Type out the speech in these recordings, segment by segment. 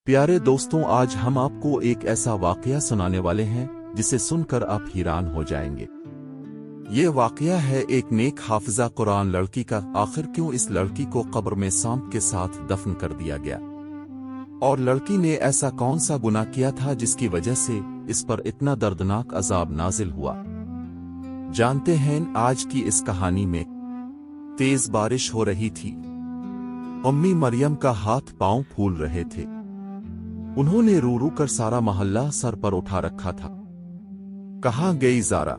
प्यारे दोस्तों, आज हम आपको एक ऐसा वाकया सुनाने वाले हैं जिसे सुनकर आप हैरान हो जाएंगे। ये वाकया है एक नेक हाफिजा कुरान लड़की का। आखिर क्यों इस लड़की को कब्र में सांप के साथ दफन कर दिया गया, और लड़की ने ऐसा कौन सा गुनाह किया था जिसकी वजह से इस पर इतना दर्दनाक अजाब नाजिल हुआ। जानते हैं आज की इस कहानी में। तेज बारिश हो रही थी। उम्मी मरियम का हाथ पांव फूल रहे थे। उन्होंने रो रो कर सारा मोहल्ला सर पर उठा रखा था। कहाँ गई ज़ारा?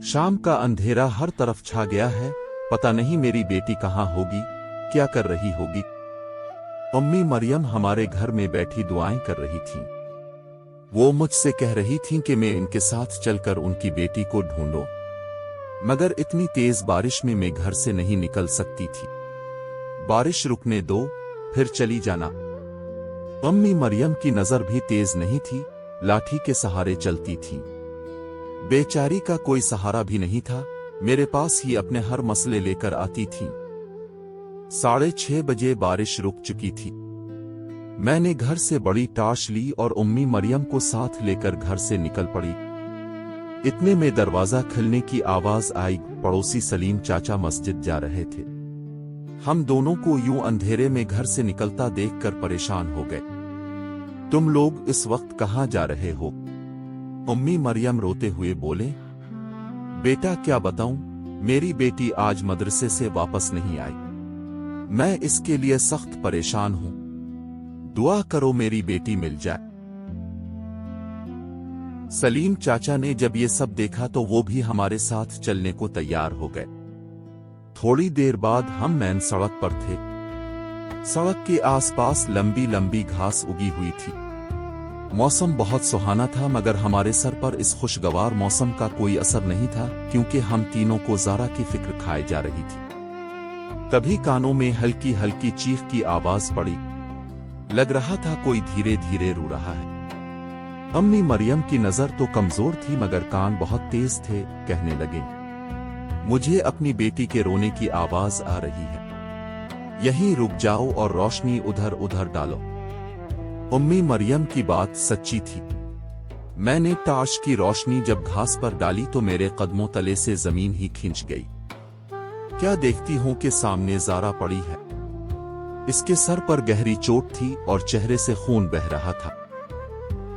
शाम का अंधेरा हर तरफ छा गया है। पता नहीं मेरी बेटी कहाँ होगी, क्या कर रही होगी। उम्मी मरियम हमारे घर में बैठी दुआएं कर रही थीं। वो मुझसे कह रही थीं कि मैं इनके साथ चलकर उनकी बेटी को ढूंढूं, मगर इतनी तेज बारिश में मैं घर से नहीं निकल सकती थी। बारिश रुकने दो, फिर चली जाना। उम्मी मरियम की नजर भी तेज नहीं थी, लाठी के सहारे चलती थी। बेचारी का कोई सहारा भी नहीं था। मेरे पास ही अपने हर मसले लेकर आती थी। 6:30 बजे बारिश रुक चुकी थी। मैंने घर से बड़ी टार्च ली और उम्मी मरियम को साथ लेकर घर से निकल पड़ी। इतने में दरवाजा खुलने की आवाज आई। पड़ोसी सलीम चाचा मस्जिद जा रहे थे। हम दोनों को यूं अंधेरे में घर से निकलता देखकर परेशान हो गए। तुम लोग इस वक्त कहाँ जा रहे हो? उम्मी मरियम रोते हुए बोले, बेटा क्या बताऊं, मेरी बेटी आज मदरसे से वापस नहीं आई। मैं इसके लिए सख्त परेशान हूं। दुआ करो मेरी बेटी मिल जाए। सलीम चाचा ने जब ये सब देखा तो वो भी हमारे साथ चलने को तैयार हो गए। थोड़ी देर बाद हम मेन सड़क पर थे। सड़क के आसपास लंबी लंबी घास उगी हुई थी। मौसम बहुत सुहाना था, मगर हमारे सर पर इस खुशगवार मौसम का कोई असर नहीं था, क्योंकि हम तीनों को ज़ारा की फिक्र खाए जा रही थी। तभी कानों में हल्की हल्की चीख की आवाज पड़ी। लग रहा था कोई धीरे धीरे रो रहा है। उम्मी मरियम की नजर तो कमजोर थी, मगर कान बहुत तेज थे। कहने लगे, मुझे अपनी बेटी के रोने की आवाज आ रही है। यहीं रुक जाओ और रोशनी उधर उधर डालो। उम्मी मरियम की बात सच्ची थी। मैंने टार्च की रोशनी जब घास पर डाली तो मेरे कदमों तले से जमीन ही खिंच गई। क्या देखती हूं कि सामने ज़ारा पड़ी है। इसके सर पर गहरी चोट थी और चेहरे से खून बह रहा था।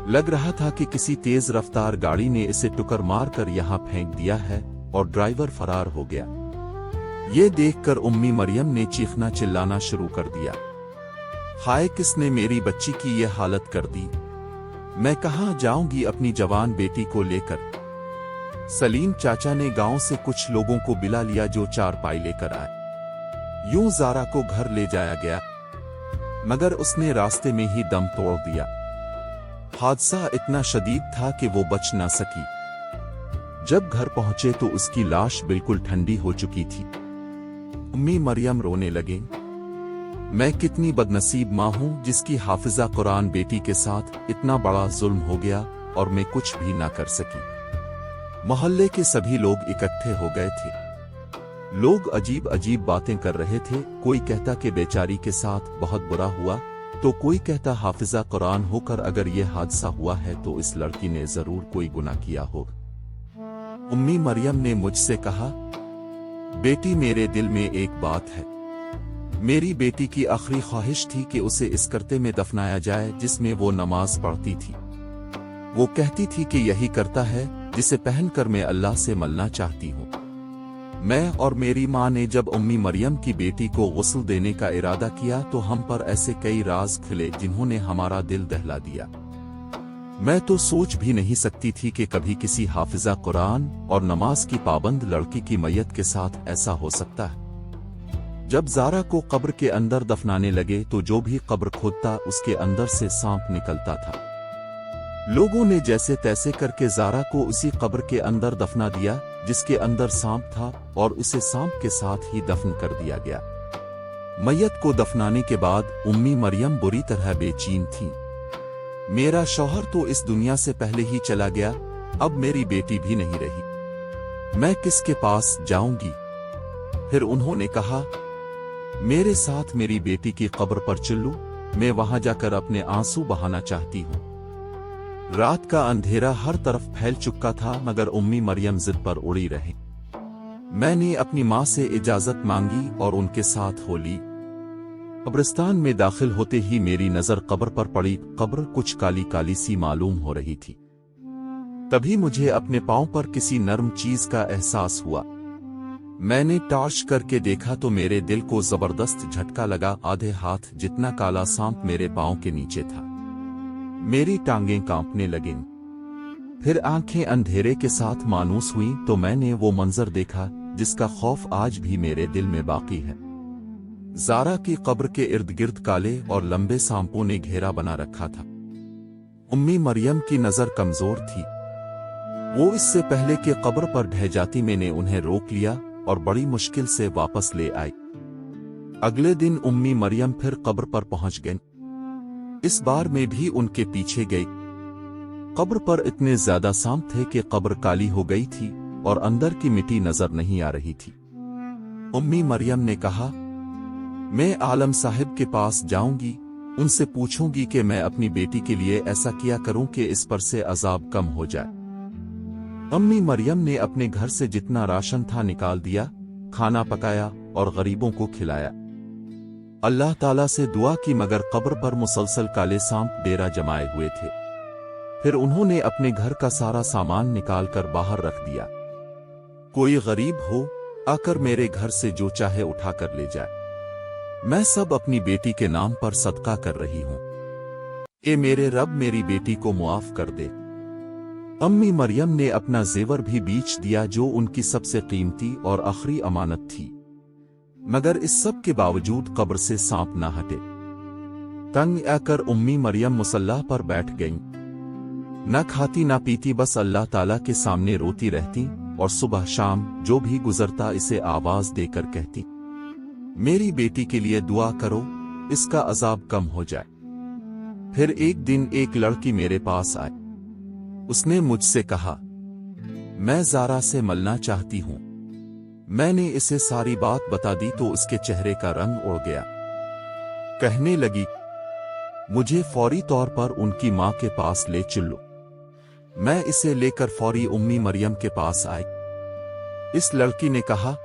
लग रहा था कि किसी तेज रफ्तार गाड़ी ने इसे टुकर मारकर यहां फेंक दिया है और ड्राइवर फरार हो गया। ये देखकर उम्मी मरियम ने चीखना चिल्लाना शुरू कर दिया, हाय किसने मेरी बच्ची की ये हालत कर दी। मैं कहां जाऊंगी अपनी जवान बेटी को लेकर। सलीम चाचा ने गांव से कुछ लोगों को बुला लिया जो चारपाई लेकर आए। यूं ज़ारा को घर ले जाया गया, मगर उसने रास्ते में ही दम तोड़ दिया। हादसा इतना शदीद था कि वो बच ना सकी। जब घर पहुंचे तो उसकी लाश बिल्कुल ठंडी हो चुकी थी। उम्मी मरियम रोने लगे, मैं कितनी बदनसीब मां हूं जिसकी हाफिजा कुरान बेटी के साथ इतना बड़ा जुल्म हो गया और मैं कुछ भी ना कर सकी। मोहल्ले के सभी लोग इकट्ठे हो गए थे। लोग अजीब अजीब बातें कर रहे थे। कोई कहता कि बेचारी के साथ बहुत बुरा हुआ, तो कोई कहता हाफिजा कुरान होकर अगर यह हादसा हुआ है तो इस लड़की ने जरूर कोई गुनाह किया हो। उम्मी मरियम ने मुझसे कहा, बेटी मेरे दिल में एक बात है। मेरी बेटी की आखिरी ख्वाहिश थी कि उसे इस करते में दफनाया जाए जिसमें वो नमाज पढ़ती थी। वो कहती थी कि यही करता है जिसे पहनकर मैं अल्लाह से मिलना चाहती हूँ। मैं और मेरी माँ ने जब उम्मी मरियम की बेटी को गुस्ल देने का इरादा किया तो हम पर ऐसे कई राज खुले जिन्होंने हमारा दिल दहला दिया। मैं तो सोच भी नहीं सकती थी कि कभी किसी हाफिजा कुरान और नमाज की पाबंद लड़की की मैयत के साथ ऐसा हो सकता है। जब ज़ारा को कब्र के अंदर दफनाने लगे तो जो भी कब्र खोदता उसके अंदर से सांप निकलता था। लोगों ने जैसे तैसे करके ज़ारा को उसी कब्र के अंदर दफना दिया जिसके अंदर सांप था, और उसे सांप के साथ ही दफन कर दिया गया। मैयत को दफनाने के बाद उम्मी मरियम बुरी तरह बेचैन थी। मेरा शौहर तो इस दुनिया से पहले ही चला गया, अब मेरी बेटी भी नहीं रही। मैं किसके पास जाऊंगी? फिर उन्होंने कहा, मेरे साथ मेरी बेटी की कब्र पर चलो। मैं वहां जाकर अपने आंसू बहाना चाहती हूं। रात का अंधेरा हर तरफ फैल चुका था, मगर उम्मी मरियम जिद पर उड़ी रही। मैंने अपनी मां से इजाजत मांगी और उनके साथ हो ली। कब्रिस्तान में दाखिल होते ही मेरी नजर कब्र पर पड़ी। कब्र कुछ काली काली सी मालूम हो रही थी। तभी मुझे अपने पांव पर किसी नरम चीज का एहसास हुआ। मैंने टॉर्च करके देखा तो मेरे दिल को जबरदस्त झटका लगा। आधे हाथ जितना काला सांप मेरे पांव के नीचे था। मेरी टांगें कांपने लगीं। फिर आंखें अंधेरे के साथ मानूस हुईं तो मैंने वो मंजर देखा जिसका खौफ आज भी मेरे दिल में बाकी है। ज़ारा की कब्र के इर्द गिर्द काले और लंबे सांपों ने घेरा बना रखा था। उम्मी मरियम की नजर कमजोर थी। वो इससे पहले कि कब्र पर ढह जाती, मैंने उन्हें रोक लिया और बड़ी मुश्किल से वापस ले आई। अगले दिन उम्मी मरियम फिर कब्र पर पहुंच गई। इस बार मैं भी उनके पीछे गई। कब्र पर इतने ज्यादा सांप थे कि कब्र काली हो गई थी और अंदर की मिट्टी नजर नहीं आ रही थी। उम्मी मरियम ने कहा, मैं आलम साहिब के पास जाऊंगी, उनसे पूछूंगी कि मैं अपनी बेटी के लिए ऐसा किया करूं कि इस पर से अजाब कम हो जाए। उम्मी मरियम ने अपने घर से जितना राशन था निकाल दिया, खाना पकाया और गरीबों को खिलाया। अल्लाह ताला से दुआ की, मगर कब्र पर मुसलसल काले सांप डेरा जमाए हुए थे। फिर उन्होंने अपने घर का सारा सामान निकालकर बाहर रख दिया। कोई गरीब हो आकर मेरे घर से जो चाहे उठा कर ले जाए, मैं सब अपनी बेटी के नाम पर सदका कर रही हूं। ए मेरे रब, मेरी बेटी को मुआफ कर दे। अम्मी मरियम ने अपना जेवर भी बेच दिया जो उनकी सबसे कीमती और आखिरी अमानत थी, मगर इस सब के बावजूद कब्र से सांप ना हटे। तंग आकर उम्मी मरियम मुसल्ला पर बैठ गईं। न खाती ना पीती, बस अल्लाह ताला के सामने रोती रहती और सुबह शाम जो भी गुजरता इसे आवाज देकर कहती, मेरी बेटी के लिए दुआ करो, इसका अजाब कम हो जाए। फिर एक दिन एक लड़की मेरे पास आई। उसने मुझसे कहा, मैं ज़ारा से मिलना चाहती हूं। मैंने इसे सारी बात बता दी तो उसके चेहरे का रंग उड़ गया। कहने लगी, मुझे फौरी तौर पर उनकी मां के पास ले चलो। मैं इसे लेकर फौरी उम्मी मरियम के पास आई। इस लड़की ने कहा,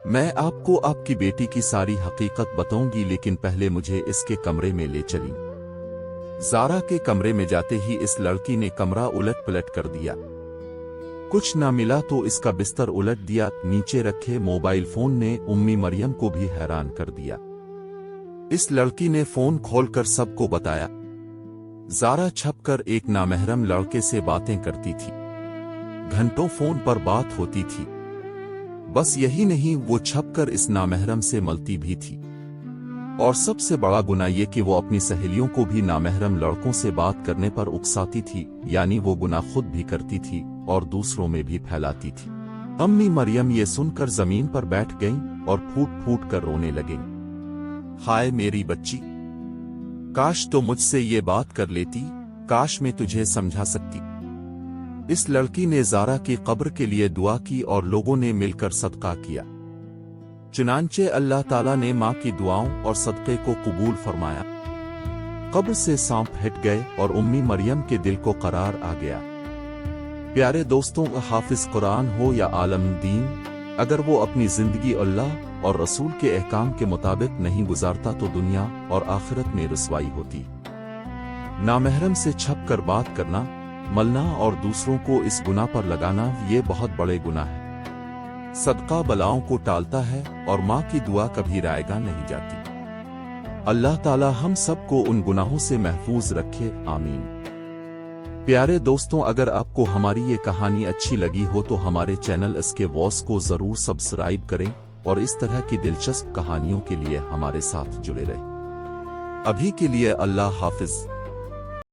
मैं आपको आपकी बेटी की सारी हकीकत बताऊंगी, लेकिन पहले मुझे इसके कमरे में ले चली। ज़ारा के कमरे में जाते ही इस लड़की ने कमरा उलट पलट कर दिया। कुछ ना मिला तो इसका बिस्तर उलट दिया। नीचे रखे मोबाइल फोन ने उम्मी मरियम को भी हैरान कर दिया। इस लड़की ने फोन खोलकर सबको बताया। ज़ारा छपकर एक नामहरम लड़के से बातें करती थी। घंटों फोन पर बात होती थी। बस यही नहीं, वो छपकर इस नामहरम से मिलती भी थी। और सबसे बड़ा गुनाह ये कि वो अपनी सहेलियों को भी नामहरम लड़कों से बात करने पर उकसाती थी, यानी वो गुनाह खुद भी करती थी और दूसरों में भी फैलाती थी। अम्मी मरियम ये सुनकर जमीन पर बैठ गईं और फूट फूट कर रोने लगीं। हाय मेरी बच्ची, काश तो मुझसे ये बात कर लेती, काश मैं तुझे समझा सकती। इस लड़की ने ज़ारा की कब्र के लिए दुआ की और लोगों ने मिलकर सदका किया। चुनांचे अल्लाह ताला ने मां की दुआओं और सदक़े को कबूल फरमाया। कब्र से सांप हट गए और उम्मी मरियम के दिल को करार आ गया। प्यारे दोस्तों, हाफिज कुरान हो या आलम दीन, अगर वो अपनी जिंदगी अल्लाह और रसूल के अहकाम के मुताबिक नहीं गुजारता तो दुनिया और आखिरत में रुसवाई होती। नामहरम से छप कर बात करना, मलना और दूसरों को इस गुनाह पर लगाना, ये बहुत बड़े गुनाह है। सदका बलाओं को टालता है और माँ की दुआ कभी रायगा नहीं जाती। अल्लाह ताला हम सबको उन गुनाहों से महफूज रखे, आमीन। प्यारे दोस्तों, अगर आपको हमारी ये कहानी अच्छी लगी हो तो हमारे चैनल इसके वॉइस को जरूर सब्सक्राइब करें और इस तरह की दिलचस्प कहानियों के लिए हमारे साथ जुड़े रहें। अभी के लिए अल्लाह हाफिज।